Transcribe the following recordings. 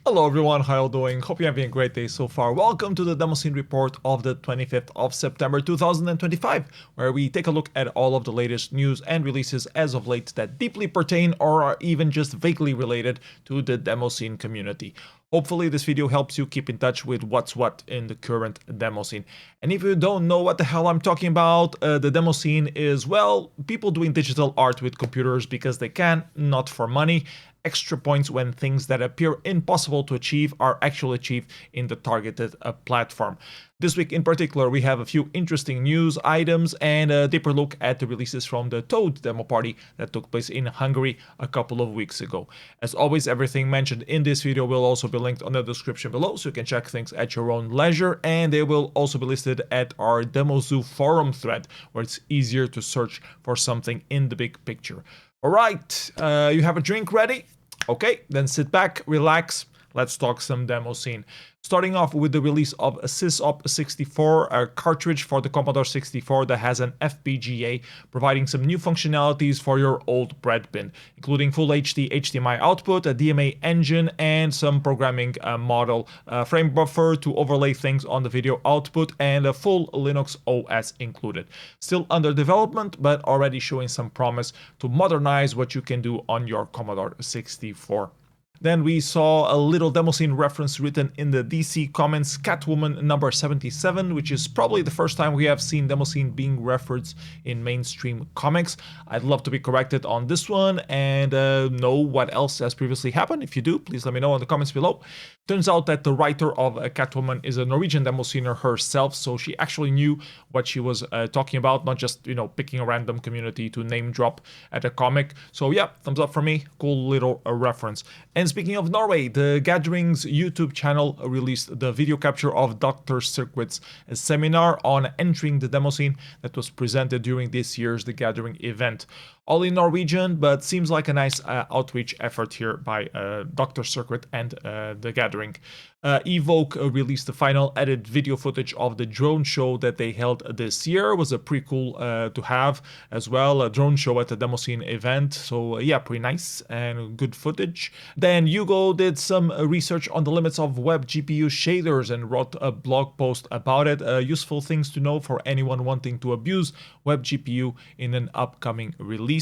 Hello everyone, how you doing? Hope you're having a great day so far. Welcome to the Demoscene report of the 25th of September 2025, where we take a look at all of the latest news and releases as of late that deeply pertain or are even just vaguely related to the Demoscene community. Hopefully this video helps you keep in touch with what's what in the current Demoscene. And if you don't know what the hell I'm talking about, the Demoscene is, well, people doing digital art with computers because they can, not for money. Extra points when things that appear impossible to achieve are actually achieved in the targeted platform. This week in particular, we have a few interesting news items and a deeper look at the releases from the Toad demo party that took place in Hungary a couple of weeks ago. As always, everything mentioned in this video will also be linked on the description below, so you can check things at your own leisure, and they will also be listed at our DemoZoo forum thread, where it's easier to search for something in the big picture. Alright, you have a drink ready? Okay, then sit back, relax, let's talk some Demoscene. Starting off with the release of a SysOp64, a cartridge for the Commodore 64 that has an FPGA, providing some new functionalities for your old bread bin, including full HD HDMI output, a DMA engine, and some programming model, frame buffer to overlay things on the video output, and a full Linux OS included. Still under development, but already showing some promise to modernize what you can do on your Commodore 64. Then we saw a little Demoscene reference written in the DC comments, Catwoman number 77, which is probably the first time we have seen Demoscene being referenced in mainstream comics. I'd love to be corrected on this one and know what else has previously happened. If you do, please let me know in the comments below. Turns out that the writer of Catwoman is a Norwegian Demoscener herself, so she actually knew what she was talking about, not just, you know, picking a random community to name drop at a comic. So yeah, thumbs up for me, cool little reference. And speaking of Norway, the Gathering's YouTube channel released the video capture of Dr.Circuit's seminar on entering the Demoscene that was presented during this year's The Gathering event. All in Norwegian, but seems like a nice outreach effort here by Dr.Circuit and The Gathering. Evoke released the final edited video footage of the drone show that they held this year. It was a pretty cool to have as well, a drone show at the Demoscene event. So yeah, pretty nice and good footage. Then Hugo did some research on the limits of WebGPU shaders and wrote a blog post about it. Useful things to know for anyone wanting to abuse WebGPU in an upcoming release.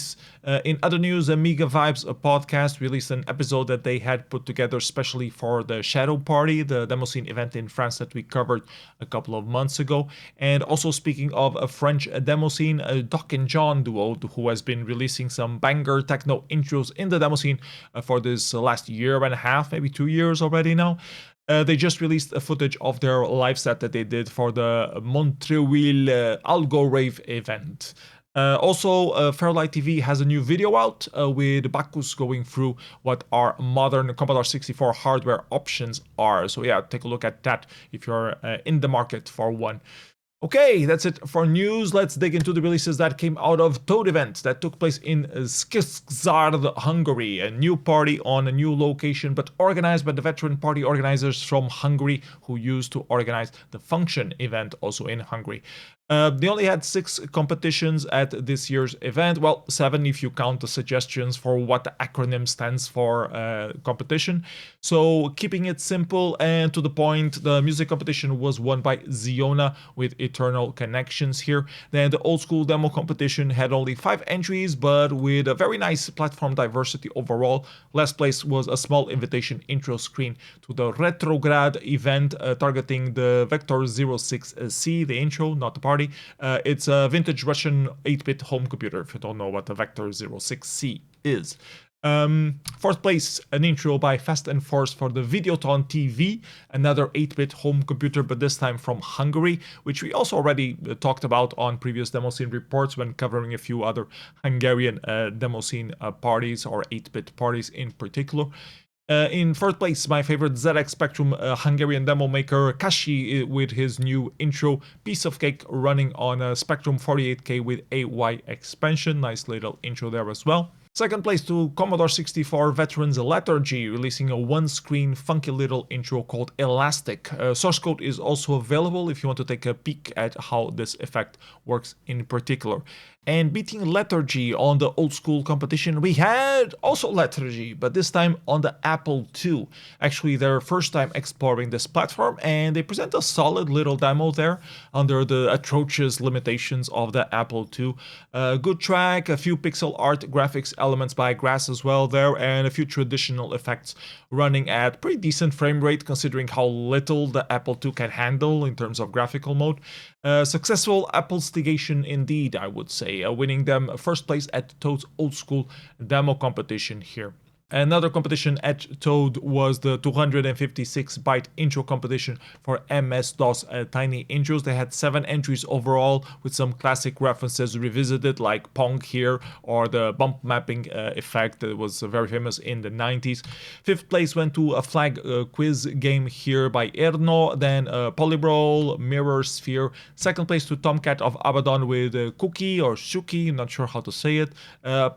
In other news, Amiga Vibes, a podcast, released an episode that they had put together especially for the Shadow Party, the Demoscene event in France that we covered a couple of months ago. And also speaking of a French Demoscene, Doc and John duo, who has been releasing some banger techno intros in the Demoscene for this last year and a half, maybe 2 years already now. They just released a footage of their live set that they did for the Montreuil Algo Rave event. Also, FairLight TV has a new video out with Bacchus going through what our modern Commodore 64 hardware options are. So yeah, take a look at that if you're in the market for one. Okay, that's it for news. Let's dig into the releases that came out of Toad event that took place in Skrolli, Hungary, a new party on a new location, but organized by the veteran party organizers from Hungary who used to organize the Function event also in Hungary. They only had 6 competitions at this year's event. Well, 7 if you count the suggestions for what the acronym stands for competition. So keeping it simple and to the point, the music competition was won by Ziona with Eternal Connections here. Then the old school demo competition had only 5 entries, but with a very nice platform diversity overall. Last place was a small invitation intro screen to the Retrograde event targeting the Vector 06C, the intro, not the party. It's a vintage Russian 8-bit home computer, if you don't know what the Vector 06C is. Fourth place, an intro by Fast and Force for the Videoton TV, another 8-bit home computer, but this time from Hungary, which we also already talked about on previous Demoscene reports when covering a few other Hungarian Demoscene parties or 8-bit parties in particular. In third place, my favorite ZX Spectrum Hungarian demo maker Kashi with his new intro, Piece of Cake, running on a Spectrum 48K with AY expansion. Nice little intro there as well. Second place to Commodore 64 Veterans Lethargy, releasing a one-screen funky little intro called Elastic. Source code is also available if you want to take a peek at how this effect works in particular. And beating Lethargy on the old school competition, we had also Lethargy, but this time on the Apple II. Actually, their first time exploring this platform, and they present a solid little demo there under the atrocious limitations of the Apple II. Good track, a few pixel art graphics elements by Grass as well there, and a few traditional effects running at pretty decent frame rate considering how little the Apple II can handle in terms of graphical mode. Successful Applestigation indeed, I would say, winning them first place at Toad's old school demo competition here. Another competition at Toad was the 256-byte intro competition for MS-DOS tiny intros. They had 7 entries overall with some classic references revisited like Pong here or the bump mapping effect that was very famous in the 90s. 5th place went to a flag quiz game here by Erno, then Polybrawl, Mirror Sphere. 2nd place to Tomcat of Abaddon with Cookie or Shuki, not sure how to say it.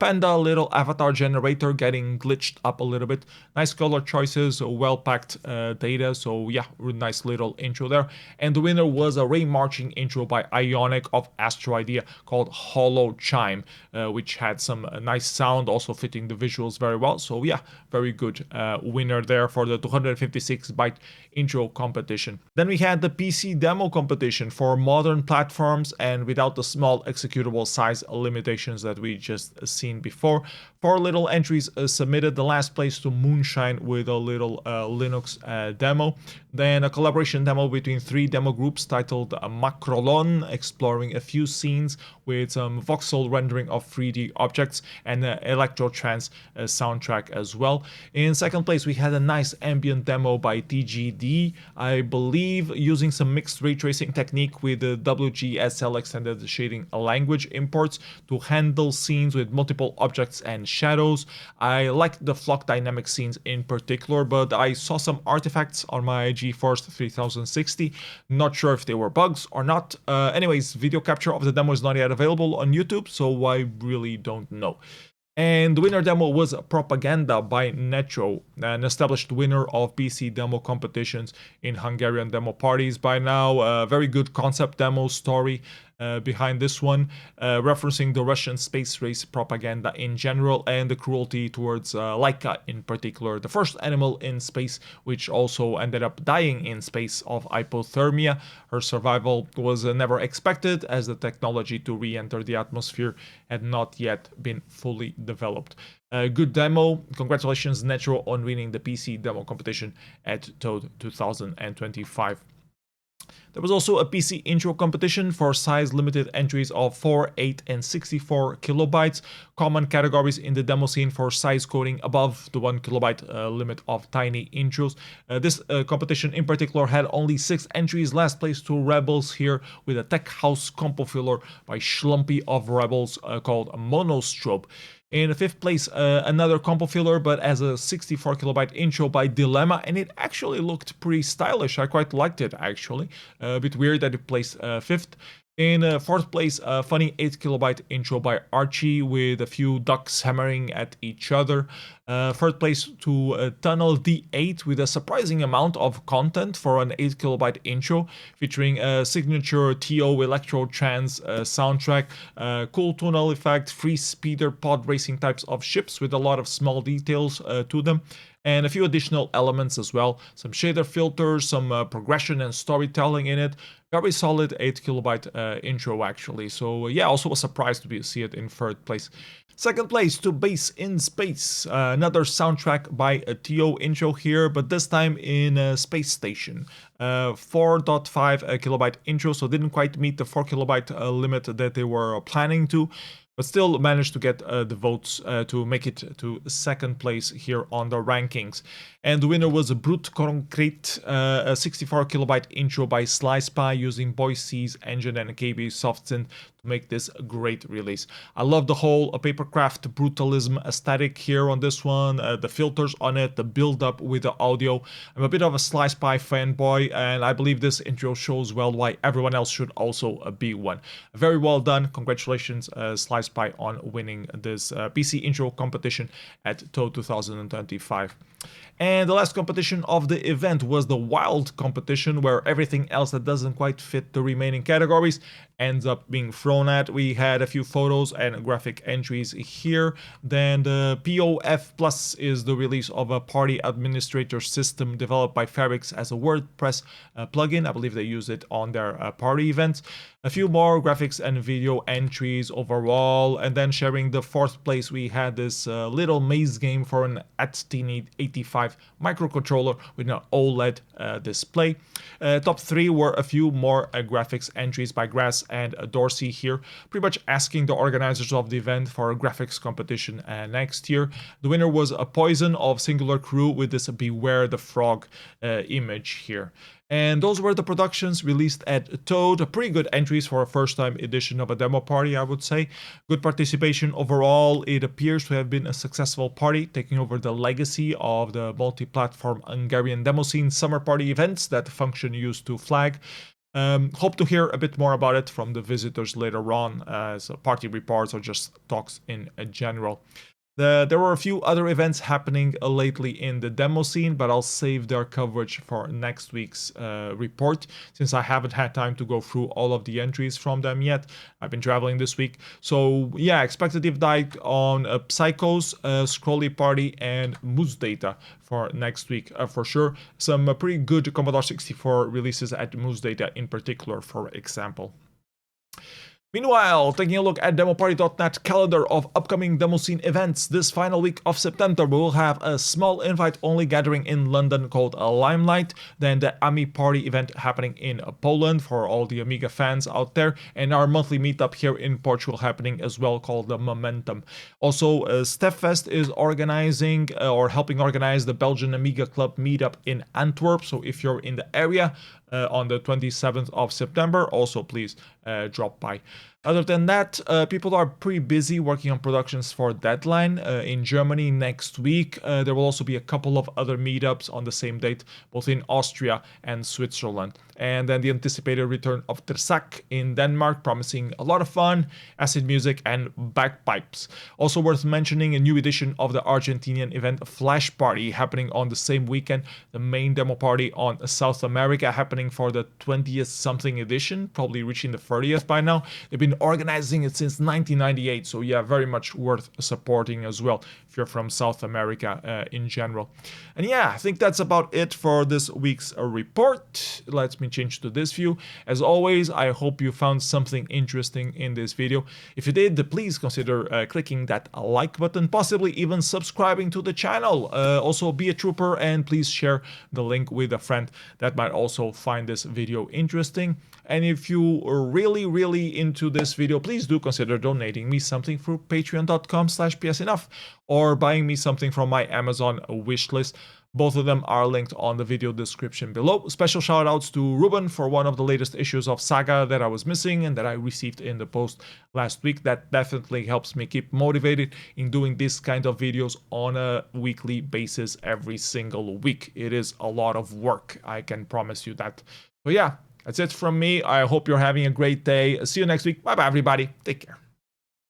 Panda little avatar generator getting glitched up a little bit. Nice color choices, well-packed data, so yeah, really nice little intro there. And the winner was a Ray Marching intro by Ionic of Astro Idea called Hollow Chime, which had some nice sound, also fitting the visuals very well. So yeah, very good winner there for the 256-byte intro competition. Then we had the PC demo competition for modern platforms and without the small executable size limitations that we just seen before. 4 little entries submitted. The last place to Moonshine with a little Linux demo. Then a collaboration demo between 3 demo groups titled Macrolon, exploring a few scenes with some voxel rendering of 3D objects and electro trance soundtrack as well. In 2nd place, we had a nice ambient demo by TGD, I believe using some mixed ray tracing technique with the WGSL extended shading language imports to handle scenes with multiple objects and shadows. I liked the flock dynamic scenes in particular, but I saw some artifacts on my GeForce 3060. Not sure if they were bugs or not. Anyways, video capture of the demo is not yet available on YouTube, so I really don't know. And the winner demo was Propaganda by Netro, an established winner of PC demo competitions in Hungarian demo parties by now. A very good concept demo story behind this one, referencing the Russian space race propaganda in general and the cruelty towards Laika in particular, the first animal in space which also ended up dying in space of hypothermia. Her survival was never expected as the technology to re-enter the atmosphere had not yet been fully developed. Good demo. Congratulations Netro on winning the PC demo competition at Toad 2025. There was also a PC intro competition for size limited entries of 4, 8, and 64 kilobytes. Common categories in the Demoscene for size coding above the 1 kilobyte limit of tiny intros. This competition in particular had only 6 entries. Last place to Rebels here with a Tech House compo filler by Schlumpy of Rebels called Monostrobe. In 5th place, another compo filler, but as a 64 kilobyte intro by Dilemma, and it actually looked pretty stylish. I quite liked it, actually. A bit weird that it placed 5th. In 4th place, a funny 8 kilobyte intro by Archie with a few ducks hammering at each other. 3rd place to Tunnel D8 with a surprising amount of content for an 8 kilobyte intro featuring a signature TO electro trance soundtrack, cool tonal effect, free speeder pod racing types of ships with a lot of small details to them. And a few additional elements as well, some shader filters, some progression and storytelling in it. Very solid 8 kilobyte intro actually. So yeah, also was surprised to see it in 3rd place. 2nd place to Base in Space, another soundtrack by a TO intro here, but this time in a space station. 4.5 kilobyte intro, so didn't quite meet the 4 kilobyte limit that they were planning to. But still managed to get the votes to make it to 2nd place here on the rankings. And the winner was a Brute Concrete, a 64 kilobyte intro by SlySpy using Boise's engine and KB Softsynth to make this a great release. I love the whole papercraft brutalism aesthetic here on this one, the filters on it, the build up with the audio. I'm a bit of a SlySpy fanboy, and I believe this intro shows well why everyone else should also be one. Very well done. Congratulations, SlySpy, on winning this PC intro competition at Toad 2025. And the last competition of the event was the wild competition, where everything else that doesn't quite fit the remaining categories ends up being thrown at. We had a few photos and graphic entries here. Then the POF Plus is the release of a party administrator system developed by Fabrics as a WordPress plugin. I believe they use it on their party events. A few more graphics and video entries overall, and then sharing the fourth place, we had this little maze game for an AT85 microcontroller with an OLED display. Top 3 were a few more graphics entries by Grass and Dorsey here, pretty much asking the organizers of the event for a graphics competition next year. The winner was a Poison of Singular Crew with this Beware the Frog image here. And those were the productions released at Toad. Pretty good entries for a first-time edition of a demo party, I would say. Good participation overall. It appears to have been a successful party, taking over the legacy of the multi-platform Hungarian Demoscene summer party events that the function used to flag. Hope to hear a bit more about it from the visitors later on, as party reports or just talks in general. There were a few other events happening lately in the demo scene, but I'll save their coverage for next week's report, since I haven't had time to go through all of the entries from them yet. I've been traveling this week. So yeah, expect a deep dive on Psykoz, Skrolli Party, and Mysdata for next week for sure. Some pretty good Commodore 64 releases at Mysdata in particular, for example. Meanwhile, taking a look at demoparty.net calendar of upcoming Demoscene events, this final week of September we will have a small invite-only gathering in London called Limelight, then the Ami Party event happening in Poland for all the Amiga fans out there, and our monthly meetup here in Portugal happening as well called the Momentum. Also, Steffest is organizing or helping organize the Belgian Amiga Club meetup in Antwerp, so if you're in the area, on the 27th of September, also please drop by. Other than that, people are pretty busy working on productions for Deadline in Germany next week. There will also be a couple of other meetups on the same date, both in Austria and Switzerland. And then the anticipated return of Tersak in Denmark, promising a lot of fun, acid music, and bagpipes. Also worth mentioning, a new edition of the Argentinian event Flash Party happening on the same weekend. The main demo party on South America happening for the 20th something edition, probably reaching the 30th by now. They've been organizing it since 1998, so yeah, very much worth supporting as well if you're from South America in general. And yeah, I think that's about it for this week's report. Let me change to this view. As always, I hope you found something interesting in this video. If you did, please consider clicking that like button, possibly even subscribing to the channel. Also, be a trooper and please share the link with a friend that might also find this video interesting. And if you are really into this video, please do consider donating me something through patreon.com/psenough or buying me something from my Amazon wishlist. Both of them are linked on the video description below. Special shout outs to Ruben for one of the latest issues of Saga that I was missing and that I received in the post last week. That definitely helps me keep motivated in doing this kind of videos on a weekly basis every single week. It is a lot of work, I can promise you that. So yeah, that's it from me. I hope you're having a great day. See you next week. Bye bye everybody. Take care.